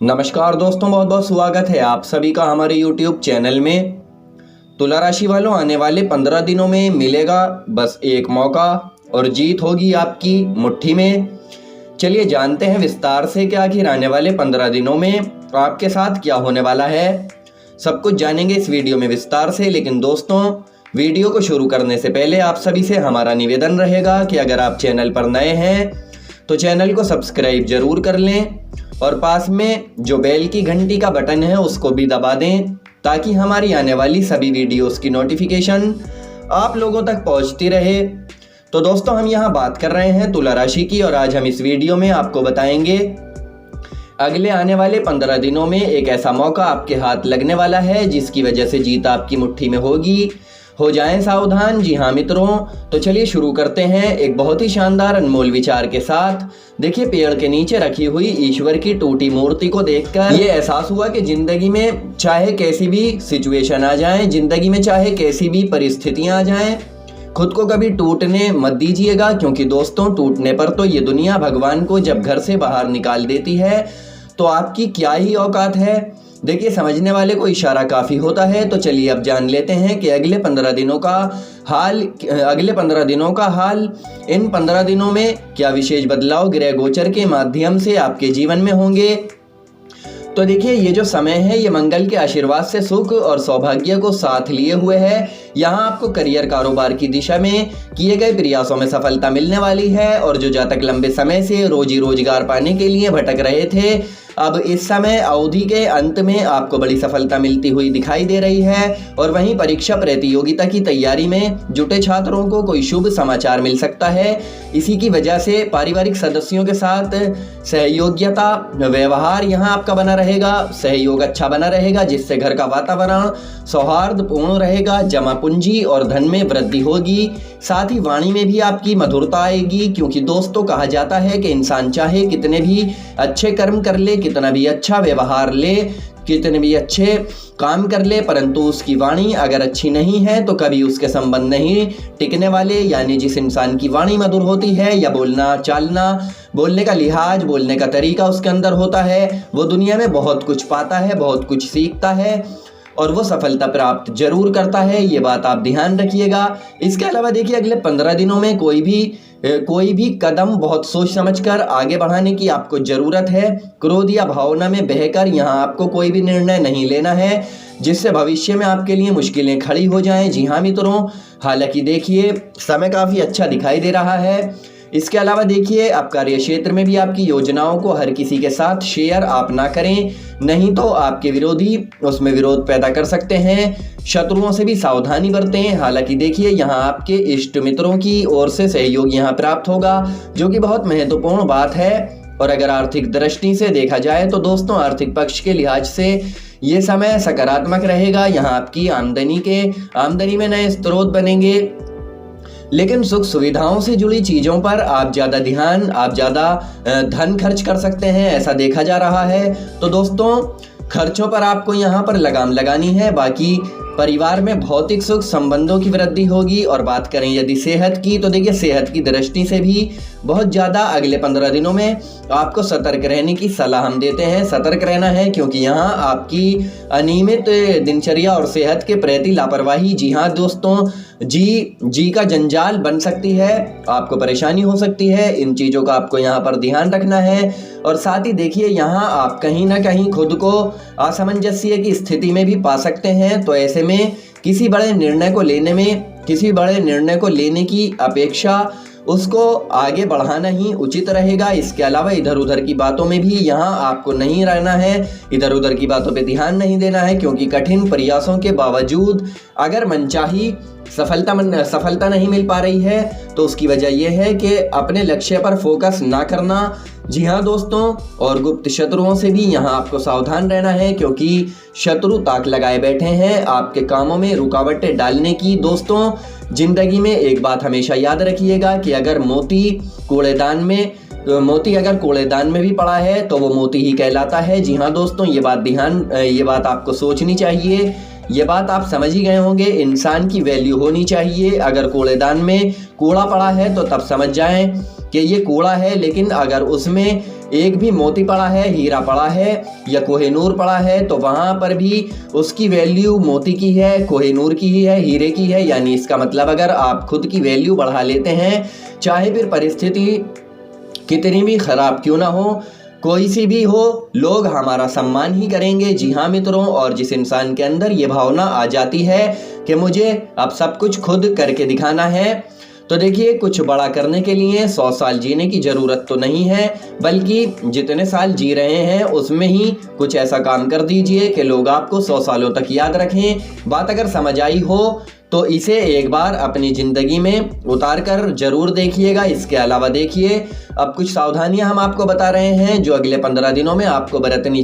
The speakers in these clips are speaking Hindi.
नमस्कार दोस्तों, बहुत बहुत स्वागत है आप सभी का हमारे YouTube चैनल में। तुला राशि वालों, आने वाले 15 दिनों में मिलेगा बस एक मौका और जीत होगी आपकी मुट्ठी में। चलिए जानते हैं विस्तार से कि आखिर आने वाले 15 दिनों में आपके साथ क्या होने वाला है। सब कुछ जानेंगे इस वीडियो में विस्तार से। लेकिन दोस्तों, वीडियो को शुरू करने से पहले आप सभी से हमारा निवेदन रहेगा कि अगर आप चैनल पर नए हैं तो चैनल को सब्सक्राइब जरूर कर लें और पास में जो बेल की घंटी का बटन है उसको भी दबा दें, ताकि हमारी आने वाली सभी वीडियोस की नोटिफिकेशन आप लोगों तक पहुंचती रहे। तो दोस्तों, हम यहाँ बात कर रहे हैं तुला राशि की, और आज हम इस वीडियो में आपको बताएंगे अगले आने वाले 15 दिनों में एक ऐसा मौका आपके हाथ लगने वाला है जिसकी वजह से जीत आपकी मुट्ठी में होगी। हो जाएं सावधान। जी हाँ मित्रों, तो चलिए शुरू करते हैं एक बहुत ही शानदार अनमोल विचार के साथ। देखिए, पेड़ के नीचे रखी हुई ईश्वर की टूटी मूर्ति को देखकर ये एहसास हुआ कि जिंदगी में चाहे कैसी भी सिचुएशन आ जाए, जिंदगी में चाहे कैसी भी परिस्थितियां आ जाएं, खुद को कभी टूटने मत दीजिएगा। क्योंकि दोस्तों, टूटने पर तो ये दुनिया भगवान को जब घर से बाहर निकाल देती है तो आपकी क्या ही औकात है। देखिए, समझने वाले को इशारा काफ़ी होता है। तो चलिए अब जान लेते हैं कि अगले 15 दिनों का हाल इन 15 दिनों में क्या विशेष बदलाव ग्रह गोचर के माध्यम से आपके जीवन में होंगे। तो देखिए, ये जो समय है ये मंगल के आशीर्वाद से सुख और सौभाग्य को साथ लिए हुए है। यहाँ आपको करियर कारोबार की दिशा में किए गए प्रयासों में सफलता मिलने वाली है। और जो जातक लंबे समय से रोजी रोजगार पाने के लिए भटक रहे थे, अब इस समय अवधि के अंत में आपको बड़ी सफलता मिलती हुई दिखाई दे रही है। और वहीं परीक्षा प्रतियोगिता की तैयारी में जुटे छात्रों को कोई शुभ समाचार मिल सकता है। इसी की वजह से पारिवारिक सदस्यों के साथ सहयोग्यता व्यवहार यहाँ आपका बना रहेगा, सहयोग अच्छा बना रहेगा, जिससे घर का वातावरण सौहार्दपूर्ण रहेगा। जमा पूंजी और धन में वृद्धि होगी। साथ ही वाणी में भी आपकी मधुरता आएगी। क्योंकि दोस्तों, कहा जाता है कि इंसान चाहे कितने भी अच्छे कर्म कर ले, कितना भी अच्छा व्यवहार ले, कितने भी अच्छे काम कर ले, परंतु उसकी वाणी अगर अच्छी नहीं है तो कभी उसके संबंध नहीं टिकने वाले। यानी जिस इंसान की वाणी मधुर होती है, या बोलना चालना, बोलने का लिहाज, बोलने का तरीका उसके अंदर होता है, वो दुनिया में बहुत कुछ पाता है, बहुत कुछ सीखता है और वो सफलता प्राप्त जरूर करता है। ये बात आप ध्यान रखिएगा। इसके अलावा देखिए, अगले 15 दिनों में कोई भी कदम बहुत सोच समझकर आगे बढ़ाने की आपको जरूरत है। क्रोध या भावना में बहकर यहाँ आपको कोई भी निर्णय नहीं लेना है, जिससे भविष्य में आपके लिए मुश्किलें खड़ी हो जाएं। जी हाँ मित्रों, हालांकि देखिए समय काफ़ी अच्छा दिखाई दे रहा है। इसके अलावा देखिए, आप कार्य क्षेत्र में भी आपकी योजनाओं को हर किसी के साथ शेयर आप ना करें, नहीं तो आपके विरोधी उसमें विरोध पैदा कर सकते हैं। शत्रुओं से भी सावधानी बरतें। हालांकि देखिए, यहाँ आपके इष्ट मित्रों की ओर से सहयोग यहाँ प्राप्त होगा, जो कि बहुत महत्वपूर्ण बात है। और अगर आर्थिक दृष्टि से देखा जाए तो दोस्तों, आर्थिक पक्ष के लिहाज से ये समय सकारात्मक रहेगा। यहाँ आपकी आमदनी में नए स्रोत बनेंगे। लेकिन सुख सुविधाओं से जुड़ी चीज़ों पर आप ज़्यादा धन खर्च कर सकते हैं, ऐसा देखा जा रहा है। तो दोस्तों, खर्चों पर आपको यहाँ पर लगाम लगानी है। बाकी परिवार में भौतिक सुख संबंधों की वृद्धि होगी। और बात करें यदि सेहत की, तो देखिए सेहत की दृष्टि से भी बहुत ज़्यादा अगले 15 दिनों में आपको सतर्क रहने की सलाह हम देते हैं। सतर्क रहना है, क्योंकि यहाँ आपकी अनियमित दिनचर्या और सेहत के प्रति लापरवाही, जी हाँ दोस्तों, जी का जंजाल बन सकती है, आपको परेशानी हो सकती है। इन चीज़ों का आपको यहाँ पर ध्यान रखना है। और साथ ही देखिए, यहाँ आप कहीं ना कहीं खुद को असामंजस्य की स्थिति में भी पा सकते हैं। तो ऐसे में किसी बड़े निर्णय को लेने की अपेक्षा उसको आगे बढ़ाना ही उचित रहेगा। इसके अलावा इधर उधर की बातों में भी यहाँ आपको नहीं रहना है, इधर उधर की बातों पे ध्यान नहीं देना है। क्योंकि कठिन प्रयासों के बावजूद अगर मनचाही सफलता नहीं मिल पा रही है, तो उसकी वजह यह है कि अपने लक्ष्य पर फोकस ना करना। जी हाँ दोस्तों, और गुप्त शत्रुओं से भी यहाँ आपको सावधान रहना है, क्योंकि शत्रु ताक लगाए बैठे हैं आपके कामों में रुकावटें डालने की। दोस्तों, जिंदगी में एक बात हमेशा याद रखिएगा कि अगर मोती अगर कूड़ेदान में भी पड़ा है तो वो मोती ही कहलाता है। जी हाँ दोस्तों, ये बात आपको सोचनी चाहिए। ये बात आप समझ ही गए होंगे। इंसान की वैल्यू होनी चाहिए। अगर कूड़ेदान में कूड़ा पड़ा है तो तब समझ जाएं कि ये कूड़ा है, लेकिन अगर उसमें एक भी मोती पड़ा है, हीरा पड़ा है या कोहिनूर पड़ा है तो वहां पर भी उसकी वैल्यू मोती की है, कोहिनूर की ही है, हीरे की है। यानी इसका मतलब अगर आप खुद की वैल्यू बढ़ा लेते हैं, चाहे फिर परिस्थिति कितनी भी खराब क्यों ना हो, कोई सी भी हो, लोग हमारा सम्मान ही करेंगे। जी हाँ मित्रों, और जिस इंसान के अंदर ये भावना आ जाती है कि मुझे अब सब कुछ खुद करके दिखाना है, तो देखिए कुछ बड़ा करने के लिए 100 साल जीने की ज़रूरत तो नहीं है, बल्कि जितने साल जी रहे हैं उसमें ही कुछ ऐसा काम कर दीजिए कि लोग आपको 100 सालों तक याद रखें। बात अगर समझ आई हो तो इसे एक बार अपनी ज़िंदगी में उतार कर जरूर देखिएगा। इसके अलावा देखिए अब कुछ सावधानियां हम आपको बता रहे हैं जो अगले 15 दिनों में आपको बरतनी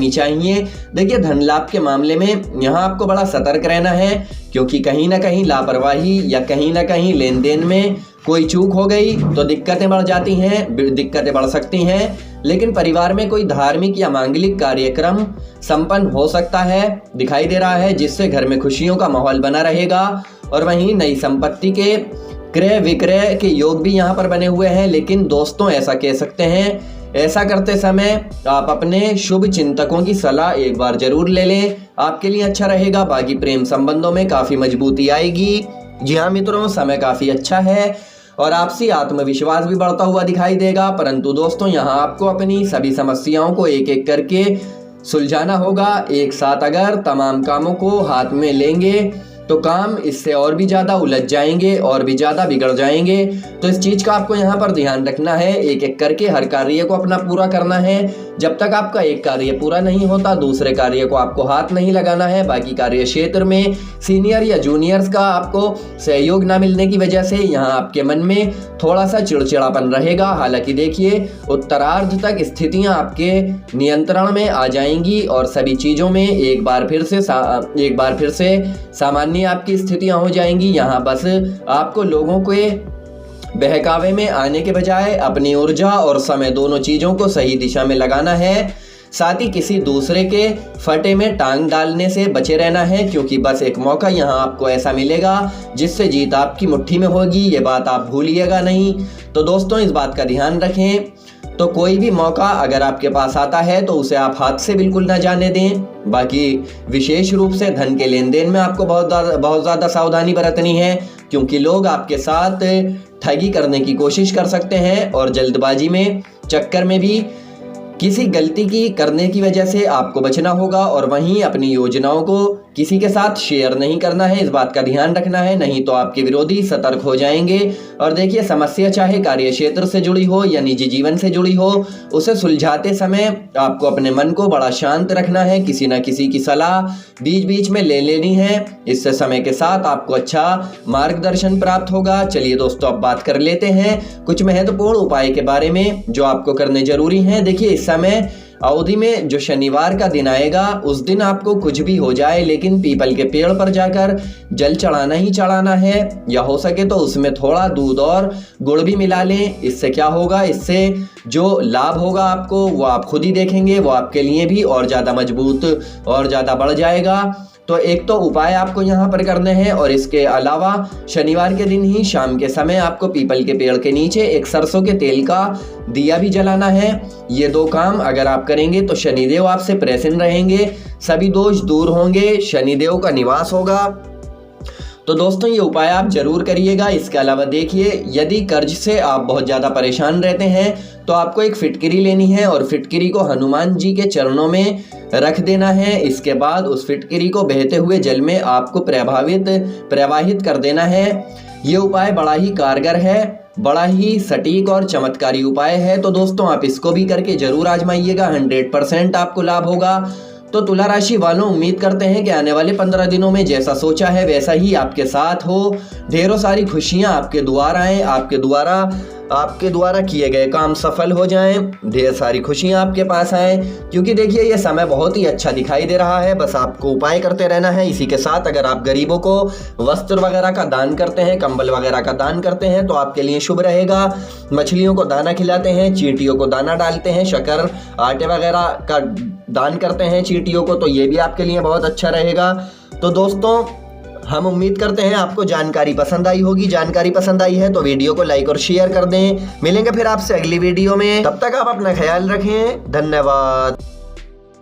चाहिए। देखिए धन लाभ के मामले में यहाँ आपको बड़ा सतर्क रहना है, क्योंकि कहीं ना कहीं लापरवाही या कहीं ना कहीं लेन देन में कोई चूक हो गई तो दिक्कतें बढ़ जाती हैं, दिक्कतें बढ़ सकती हैं। लेकिन परिवार में कोई धार्मिक या मांगलिक कार्यक्रम संपन्न हो सकता है, दिखाई दे रहा है, जिससे घर में खुशियों का माहौल बना रहेगा। और वहीं नई संपत्ति के क्रय विक्रय के योग भी यहाँ पर बने हुए हैं। लेकिन दोस्तों ऐसा कह सकते हैं, ऐसा करते समय आप अपने शुभ चिंतकों की सलाह एक बार जरूर ले लें, आपके लिए अच्छा रहेगा। बाकी प्रेम संबंधों में काफ़ी मजबूती आएगी। जी हाँ मित्रों, समय काफ़ी अच्छा है और आपसी आत्मविश्वास भी बढ़ता हुआ दिखाई देगा। परंतु दोस्तों यहाँ आपको अपनी सभी समस्याओं को एक एक करके सुलझाना होगा। एक साथ अगर तमाम कामों को हाथ में लेंगे तो काम इससे और भी ज़्यादा उलझ जाएंगे और भी ज़्यादा बिगड़ जाएंगे। तो इस चीज़ का आपको यहाँ पर ध्यान रखना है, एक एक करके हर कार्य को अपना पूरा करना है। जब तक आपका एक कार्य पूरा नहीं होता दूसरे कार्य को आपको हाथ नहीं लगाना है। बाकी कार्य क्षेत्र में सीनियर या जूनियर्स का आपको सहयोग ना मिलने की वजह से यहाँ आपके मन में थोड़ा सा चिड़चिड़ापन रहेगा। हालांकि देखिए उत्तरार्ध तक स्थितियाँ आपके नियंत्रण में आ जाएंगी और सभी चीज़ों में एक बार फिर से सामान्य आपकी स्थितियां हो जाएंगी। यहाँ बस आपको लोगों के बहकावे में आने के बजाय अपनी ऊर्जा और समय दोनों चीजों को सही दिशा में लगाना है। साथ ही किसी दूसरे के फटे में टांग डालने से बचे रहना है, क्योंकि बस एक मौका यहाँ आपको ऐसा मिलेगा जिससे जीत आपकी मुट्ठी में होगी। ये बात आप भूलिएगा नहीं। तो दोस्तों इस बात का ध्यान रखें। तो कोई भी मौका अगर आपके पास आता है तो उसे आप हाथ से बिल्कुल ना जाने दें। बाकी विशेष रूप से धन के लेन देन में आपको बहुत ज़्यादा सावधानी बरतनी है, क्योंकि लोग आपके साथ ठगी करने की कोशिश कर सकते हैं और जल्दबाजी में चक्कर में भी किसी गलती की करने की वजह से आपको बचना होगा। और वहीं अपनी योजनाओं को किसी के साथ शेयर नहीं करना है, इस बात का ध्यान रखना है, नहीं तो आपके विरोधी सतर्क हो जाएंगे। और देखिए समस्या चाहे कार्य क्षेत्र से जुड़ी हो या निजी जीवन से जुड़ी हो, उसे सुलझाते समय आपको अपने मन को बड़ा शांत रखना है। किसी न किसी की सलाह बीच बीच में ले लेनी है, इससे समय के साथ आपको अच्छा मार्गदर्शन प्राप्त होगा। चलिए दोस्तों अब बात कर लेते हैं कुछ महत्वपूर्ण उपाय के बारे में जो आपको करने जरूरी हैं। देखिए इस समय अवधि में जो शनिवार का दिन आएगा उस दिन आपको कुछ भी हो जाए लेकिन पीपल के पेड़ पर जाकर जल चढ़ाना ही चढ़ाना है, या हो सके तो उसमें थोड़ा दूध और गुड़ भी मिला लें। इससे क्या होगा, इससे जो लाभ होगा आपको वो आप खुद ही देखेंगे, वो आपके लिए भी और ज़्यादा मजबूत और ज़्यादा बढ़ जाएगा। तो एक तो उपाय आपको यहाँ पर करने हैं, और इसके अलावा शनिवार के दिन ही शाम के समय आपको पीपल के पेड़ के नीचे एक सरसों के तेल का दिया भी जलाना है। ये दो काम अगर आप करेंगे तो शनिदेव आपसे प्रसन्न रहेंगे, सभी दोष दूर होंगे, शनिदेव का निवास होगा। तो दोस्तों ये उपाय आप जरूर करिएगा। इसके अलावा देखिए यदि कर्ज से आप बहुत ज़्यादा परेशान रहते हैं तो आपको एक फिटकिरी लेनी है और फिटकिरी को हनुमान जी के चरणों में रख देना है। इसके बाद उस फिटकिरी को बहते हुए जल में आपको प्रवाहित कर देना है। ये उपाय बड़ा ही कारगर है, बड़ा ही सटीक और चमत्कारी उपाय है। तो दोस्तों आप इसको भी करके जरूर आजमाइएगा, 100% आपको लाभ होगा। तो तुला राशि वालों उम्मीद करते हैं कि आने वाले 15 दिनों में जैसा सोचा है वैसा ही आपके साथ हो, ढेरों सारी खुशियां आपके द्वार आएं, आपके द्वारा किए गए काम सफल हो जाएं, ढेर सारी खुशियां आपके पास आएं। क्योंकि देखिए ये समय बहुत ही अच्छा दिखाई दे रहा है, बस आपको उपाय करते रहना है। इसी के साथ अगर आप गरीबों को वस्त्र वगैरह का दान करते हैं, कंबल वगैरह का दान करते हैं तो आपके लिए शुभ रहेगा। मछलियों को दाना खिलाते हैं, चींटियों को दाना डालते हैं, शक्कर आटे वगैरह का दान करते हैं चींटियों को, तो ये भी आपके लिए बहुत अच्छा रहेगा। तो दोस्तों हम उम्मीद करते हैं आपको जानकारी पसंद आई होगी। जानकारी पसंद आई है तो वीडियो को लाइक और शेयर कर दें। मिलेंगे फिर आपसे अगली वीडियो में, तब तक आप अपना ख्याल रखें। धन्यवाद।